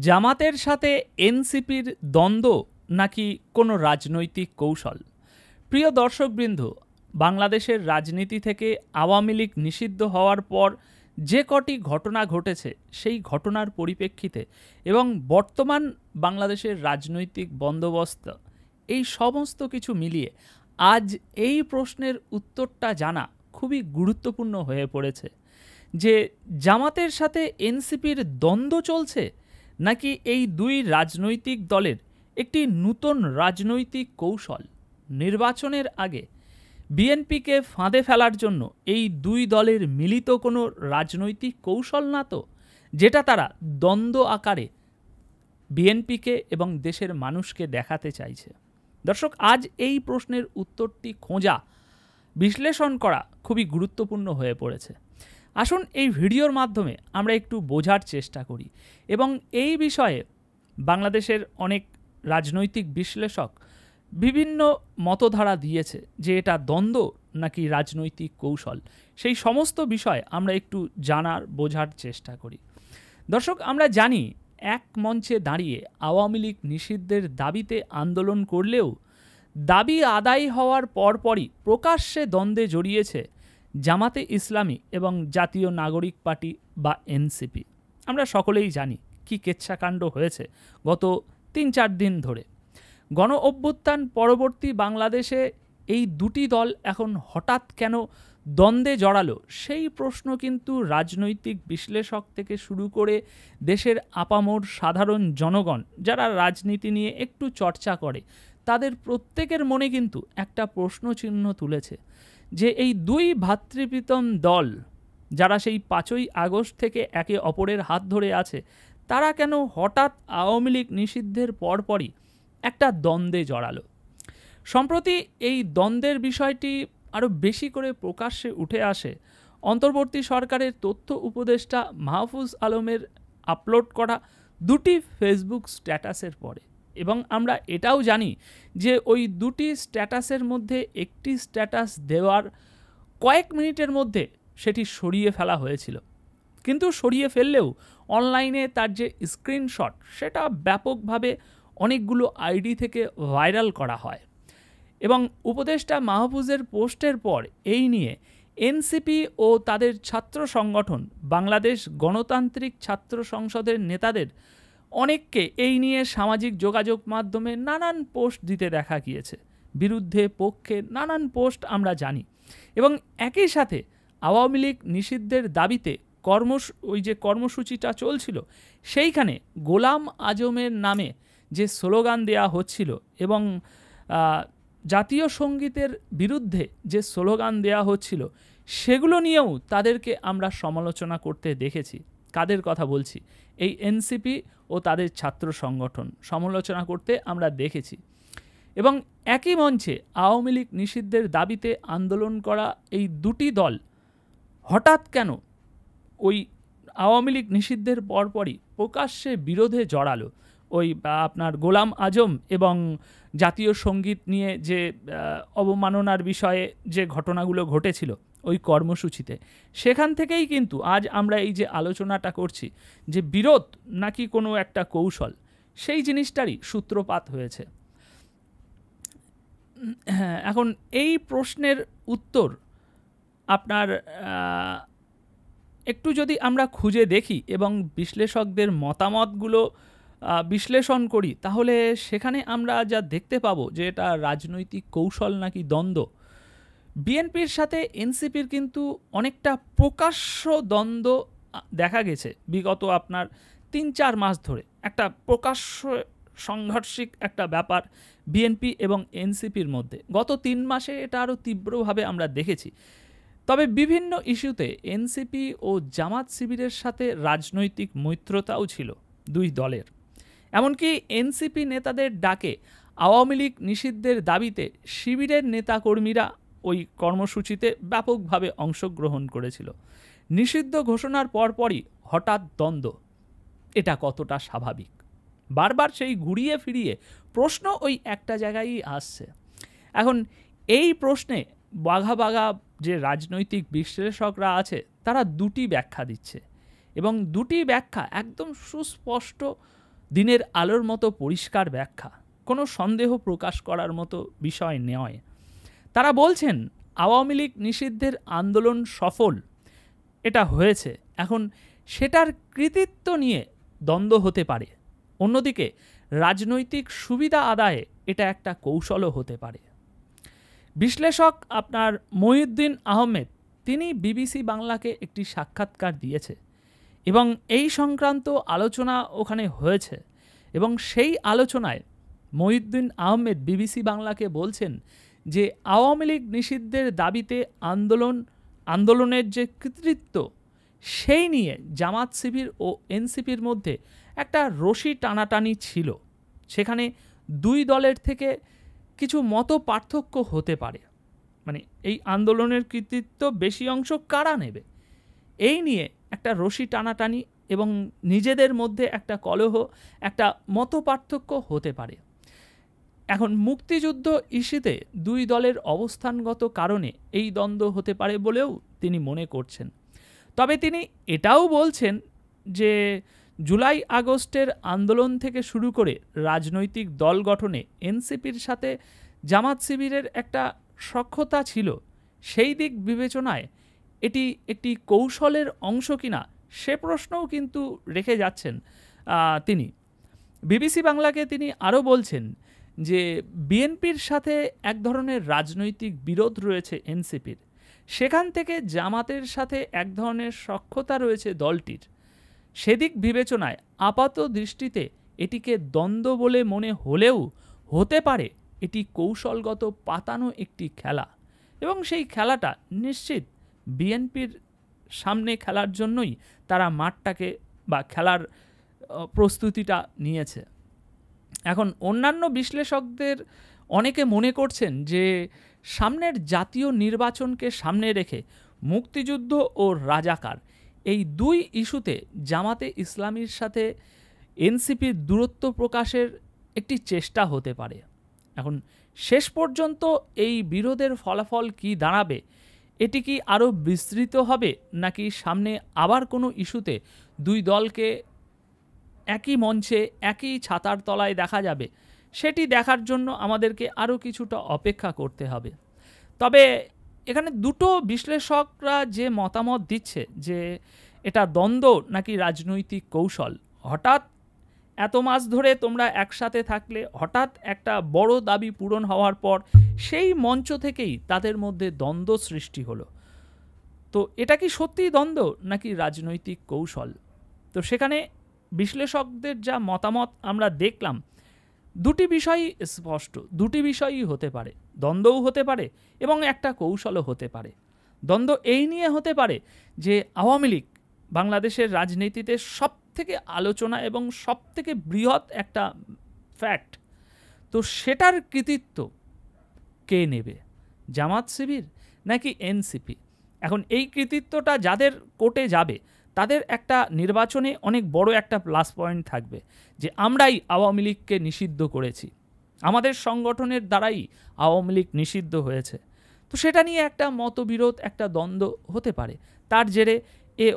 জামাতের সাথে এনসিপির দ্বন্দ্ব নাকি কোনো রাজনৈতিক কৌশল? প্রিয় দর্শকবৃন্দ, বাংলাদেশের রাজনীতি থেকে আওয়ামী লীগ নিষিদ্ধ হওয়ার পর যে কটি ঘটনা ঘটেছে সেই ঘটনার পরিপ্রেক্ষিতে এবং বর্তমান বাংলাদেশের রাজনৈতিক বন্দোবস্ত, এই সমস্ত কিছু মিলিয়ে আজ এই প্রশ্নের উত্তরটা জানা খুবই গুরুত্বপূর্ণ হয়ে পড়েছে যে জামাতের সাথে এনসিপির দ্বন্দ্ব চলছে নাকি এই দুই রাজনৈতিক দলের একটি নূতন রাজনৈতিক কৌশল। নির্বাচনের আগে বিএনপিকে ফাঁদে ফেলার জন্য এই দুই দলের মিলিত কোনো রাজনৈতিক কৌশল না তো, যেটা তারা দ্বন্দ্ব আকারে বিএনপিকে এবং দেশের মানুষকে দেখাতে চাইছে। দর্শক, আজ এই প্রশ্নের উত্তরটি খোঁজা, বিশ্লেষণ করা খুবই গুরুত্বপূর্ণ হয়ে পড়েছে। আসুন এই ভিডিওর মাধ্যমে আমরা একটু বোঝার চেষ্টা করি এবং এই বিষয়ে বাংলাদেশের অনেক রাজনৈতিক বিশ্লেষক বিভিন্ন মতধারা দিয়েছে যে এটা দ্বন্দ্ব নাকি রাজনৈতিক কৌশল। সেই সমস্ত বিষয় আমরা একটু জানার বোঝার চেষ্টা করি। দর্শক, আমরা জানি এক মঞ্চে দাঁড়িয়ে আওয়ামী লীগ নিষিদ্ধের দাবিতে আন্দোলন করলেও দাবি আদায় হওয়ার পরপরই প্রকাশ্যে দ্বন্দ্বে জড়িয়েছে জামাতে ইসলামী এবং জাতীয় নাগরিক পার্টি বা এনসিপি। আমরা সকলেই জানি কি কেচ্ছাকাণ্ড হয়েছে গত ৩-৪ দিন ধরে। গণ অভ্যুত্থান পরবর্তী বাংলাদেশে এই দুটি দল এখন হঠাৎ কেন দ্বন্দ্বে জড়ালো, সেই প্রশ্ন কিন্তু রাজনৈতিক বিশ্লেষক থেকে শুরু করে দেশের আপামর সাধারণ জনগণ যারা রাজনীতি নিয়ে একটু চর্চা করে তাদের প্রত্যেকের মনে কিন্তু একটা প্রশ্নচিহ্ন তুলেছে যে এই দুই ভ্রাতৃপ্রীতম দল যারা সেই ৫ই আগস্ট থেকে একে অপরের হাত ধরে আছে, তারা কেন হঠাৎ আওয়ামী লীগ নিষিদ্ধের পরপরই একটা দ্বন্দ্বে জড়ালো। সম্প্রতি এই দ্বন্দ্বের বিষয়টি আরও বেশি করে প্রকাশ্যে উঠে আসে অন্তর্বর্তী সরকারের তথ্য উপদেষ্টা মাহফুজ আলমের আপলোড করা দুটি ফেসবুক স্ট্যাটাসের পরে। এবং আমরা এটাও জানি যে ওই দুটি স্ট্যাটাসের মধ্যে একটি স্ট্যাটাস দেওয়ার কয়েক মিনিটের মধ্যে সেটি সরিয়ে ফেলা হয়েছিল, কিন্তু সরিয়ে ফেললেও অনলাইনে তার যে স্ক্রিনশট সেটা ব্যাপকভাবে অনেকগুলো আইডি থেকে ভাইরাল করা হয়। এবং উপদেষ্টা মাহফুজের পোস্টের পর এই নিয়ে এনসিপি ও তাদের ছাত্র সংগঠন বাংলাদেশ গণতান্ত্রিক ছাত্র সংসদের নেতাদের অনেককে এই নিয়ে সামাজিক যোগাযোগ মাধ্যমে নানান পোস্ট দিতে দেখা গিয়েছে, বিরুদ্ধে পক্ষে নানান পোস্ট আমরা জানি। এবং একই সাথে আওয়ামী লীগ নিষিদ্ধের দাবিতে ওই যে কর্মসূচিটা চলছিল সেইখানে গোলাম আজমের নামে যে স্লোগান দেয়া হচ্ছিল এবং জাতীয় সঙ্গীতের বিরুদ্ধে যে স্লোগান দেয়া হচ্ছিল সেগুলো নিয়েও তাদেরকে আমরা সমালোচনা করতে দেখেছি। কাদের কথা বলছি? এই এনসিপি ও তাদের ছাত্র সংগঠন সমালোচনা করতে আমরা দেখেছি। এবং একই মঞ্চে আওয়ামী লীগ নিষিদ্ধের দাবিতে আন্দোলন করা এই দুটি দল হঠাৎ কেন ওই আওয়ামী লীগ নিষিদ্ধের পরপরই প্রকাশ্যে বিরোধে জড়ালো। ওই আপনার গোলাম আজম এবং জাতীয় সঙ্গীত নিয়ে যে অবমাননার বিষয়ে যে ঘটনাগুলো ঘটেছিল ওই কর্মসূচিতে, সেখান থেকেই কিন্তু আজ আমরা এই যে আলোচনাটা করছি যে বিরোধ নাকি কোনো একটা কৌশল, সেই জিনিসটারই সূত্রপাত হয়েছে। এখন এই প্রশ্নের উত্তর আপনার একটু যদি আমরা খুঁজে দেখি এবং বিশ্লেষকদের মতামতগুলো বিশ্লেষণ করি, তাহলে সেখানে আমরা যা দেখতে পাবো যে এটা রাজনৈতিক কৌশল নাকি দ্বন্দ্ব। বিএনপির সাথে এনসিপির কিন্তু অনেকটা প্রকাশ্য দ্বন্দ্ব দেখা গেছে বিগত আপনার ৩-৪ মাস ধরে। একটা প্রকাশ্য সাংঘর্ষিক একটা ব্যাপার বিএনপি এবং এনসিপির মধ্যে গত ৩ মাসে এটা আরও তীব্রভাবে আমরা দেখেছি। তবে বিভিন্ন ইস্যুতে এনসিপি ও জামাত শিবিরের সাথে রাজনৈতিক মৈত্রতাও ছিল দুই দলের। এমনকি এনসিপি নেতাদের ডাকে আওয়ামী লীগ নিষিদ্ধের দাবিতে শিবিরের নেতাকর্মীরা ওই কর্মসূচিতে ব্যাপকভাবে অংশগ্রহণ করেছিল। নিষিদ্ধ ঘোষণার পরপরই হঠাৎ দ্বন্দ্ব, এটা কতটা স্বাভাবিক? বারবার সেই ঘুরিয়ে ফিরিয়ে প্রশ্ন ওই একটা জায়গায়ই আসছে। এখন এই প্রশ্নে বাঘা বাঘা যে রাজনৈতিক বিশ্লেষকরা আছে তারা দুটি ব্যাখ্যা দিচ্ছে এবং দুটি ব্যাখ্যা একদম সুস্পষ্ট দিনের আলোর মতো পরিষ্কার ব্যাখ্যা, কোনো সন্দেহ প্রকাশ করার মতো বিষয় নয়। তারা বলছেন আওয়ামী লীগ নিষিদ্ধের আন্দোলন সফল, এটা হয়েছে, এখন সেটার কৃতিত্ব নিয়ে দ্বন্দ্ব হতে পারে। অন্যদিকে রাজনৈতিক সুবিধা আদায়ে এটা একটা কৌশলও হতে পারে। বিশ্লেষক আপনার মহিউদ্দিন আহমেদ তিনি বিবিসি বাংলাকে একটি সাক্ষাৎকার দিয়েছে এবং এই সংক্রান্ত আলোচনা ওখানে হয়েছে এবং সেই আলোচনায় মহিউদ্দিন আহমেদ বিবিসি বাংলাকে বলছেন যে আওয়ামী লীগ নিষিদ্ধের দাবিতে আন্দোলনের যে কৃতিত্ব সেই নিয়ে জামাত শিবির ও এনসিপির মধ্যে একটা রশি টানাটানি ছিল। সেখানে দুই দলের থেকে কিছু মত পার্থক্য হতে পারে, মানে এই আন্দোলনের কৃতিত্ব বেশি অংশ কারা নেবে এই নিয়ে একটা রশি টানাটানি এবং নিজেদের মধ্যে একটা কলহ, একটা মত পার্থক্য হতে পারে। এখন মুক্তিযুদ্ধ ইস্যুতে দুই দলের অবস্থানগত কারণে এই দ্বন্দ্ব হতে পারে বলেও তিনি মনে করছেন। তবে তিনি এটাও বলছেন যে জুলাই আগস্টের আন্দোলন থেকে শুরু করে রাজনৈতিক দল গঠনে এনসিপির সাথে জামাত শিবিরের একটা সখ্যতা ছিল, সেই দিক বিবেচনায় এটি একটি কৌশলের অংশ কিনা সে প্রশ্নও কিন্তু রেখে যাচ্ছেন তিনি। বিবিসি বাংলাকে তিনি আরও বলছেন যে বিএনপির সাথে এক ধরনের রাজনৈতিক বিরোধ রয়েছে এনসিপির, সেখান থেকে জামাতের সাথে এক ধরনের সখ্যতা রয়েছে দলটির। সেদিক বিবেচনায় আপাত দৃষ্টিতে এটিকে দ্বন্দ্ব বলে মনে হলেও হতে পারে এটি কৌশলগত পাতানো একটি খেলা এবং সেই খেলাটা নিশ্চিত বিএনপির সামনে খেলার জন্যই তারা মাঠটাকে বা খেলার প্রস্তুতিটা নিয়েছে। এখন অন্যান্য বিশ্লেষকদের অনেকে মনে করছেন যে সামনের জাতীয় নির্বাচনকে সামনে রেখে মুক্তিযুদ্ধ ও রাজাকার এই দুই ইস্যুতে জামাতে ইসলামীর সাথে এনসিপির দূরত্ব প্রকাশের একটি চেষ্টা হতে পারে। এখন শেষ পর্যন্ত এই বিরোধের ফলাফল কি দাঁড়াবে, এটি কি আরও বিস্তৃত হবে নাকি সামনে আবার কোনো ইস্যুতে দুই দলকে একই মঞ্চে একই ছাতার তলায় দেখা যাবে, সেটি দেখার জন্য আমাদেরকে আরও কিছুটা অপেক্ষা করতে হবে। তবে এখানে দুটো বিশ্লেষকরা যে মতামত দিচ্ছে যে এটা দ্বন্দ্ব নাকি রাজনৈতিক কৌশল, হঠাৎ এত মাস ধরে তোমরা একসাথে থাকলে হঠাৎ একটা বড় দাবি পূরণ হওয়ার পর সেই মঞ্চ থেকেই তাদের মধ্যে দ্বন্দ্ব সৃষ্টি হলো, তো এটা কি সত্যিই দ্বন্দ্ব নাকি রাজনৈতিক কৌশল? তো সেখানে বিশ্লেষকদের যা মতামত আমরা দেখলাম, দুটি বিষয়ই স্পষ্ট, দুটি বিষয়ই হতে পারে, দ্বন্দ্বও হতে পারে এবং একটা কৌশলও হতে পারে। দ্বন্দ্ব এই নিয়ে হতে পারে যে আওয়ামী লীগ বাংলাদেশের রাজনীতিতে সবথেকে আলোচনা এবং সবথেকে বৃহৎ একটা ফ্যাক্ট, তো সেটার কৃতিত্ব কে নেবে, জামাত শিবির নাকি এনসিপি? এখন এই কৃতিত্বটা যাদের কোর্টে যাবে তাদের একটা নির্বাচনে অনেক বড় একটা প্লাস পয়েন্ট থাকবে যে আমরাই আওয়ামী লীগকে নিষিদ্ধ করেছি, আমাদের সংগঠনের দ্বারাই আওয়ামী লীগ নিষিদ্ধ হয়েছে। তো সেটা নিয়ে একটা মতবিরোধ, একটা দ্বন্দ্ব হতে পারে, তার জেরে এ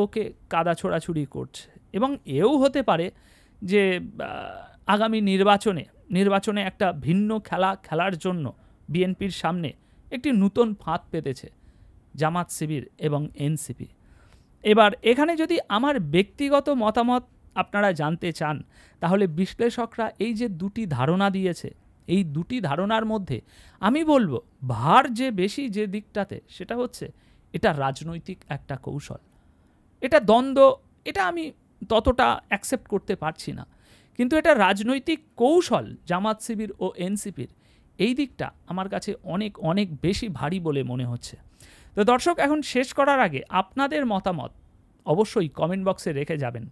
ওকে কাদা ছোড়াছুড়ি করছে। এবং এও হতে পারে যে আগামী নির্বাচনে একটা ভিন্ন খেলার জন্য বিএনপির সামনে একটি নূতন ফাঁদ পেতেছে জামাত শিবির এবং এনসিপি। এবার এখানে যদি আমার ব্যক্তিগত মতামত আপনারা জানতে চান, তাহলে বিশ্লেষকরা এই যে দুটি ধারণা দিয়েছে, এই দুটি ধারণার মধ্যে আমি বলবো ভার যে বেশি যে দিকটাতে, সেটা হচ্ছে এটা রাজনৈতিক একটা কৌশল। এটা দ্বন্দ্ব, এটা আমি ততটা অ্যাকসেপ্ট করতে পারছি না, কিন্তু এটা রাজনৈতিক কৌশল জামাত শিবির ও এনসিপির, এই দিকটা আমার কাছে অনেক অনেক বেশি ভারী বলে মনে হচ্ছে। তো দর্শক, এখন শেষ করার আগে আপনাদের মতামত অবশ্যই কমেন্ট বক্সে রেখে যাবেন।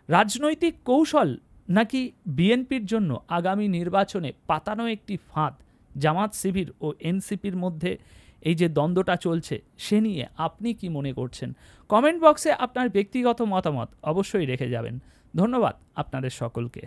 রাজনৈতিক কৌশল নাকি বিএনপির জন্য আগামী নির্বাচনে পাতানো একটি ফাঁদ জামাত শিবির ও এনসিপির মধ্যে এই যে দ্বন্দ্বটা চলছে, সে নিয়ে আপনি কি মনে করছেন? কমেন্ট বক্সে আপনার ব্যক্তিগত মতামত অবশ্যই রেখে যাবেন। ধন্যবাদ আপনাদের সকলকে।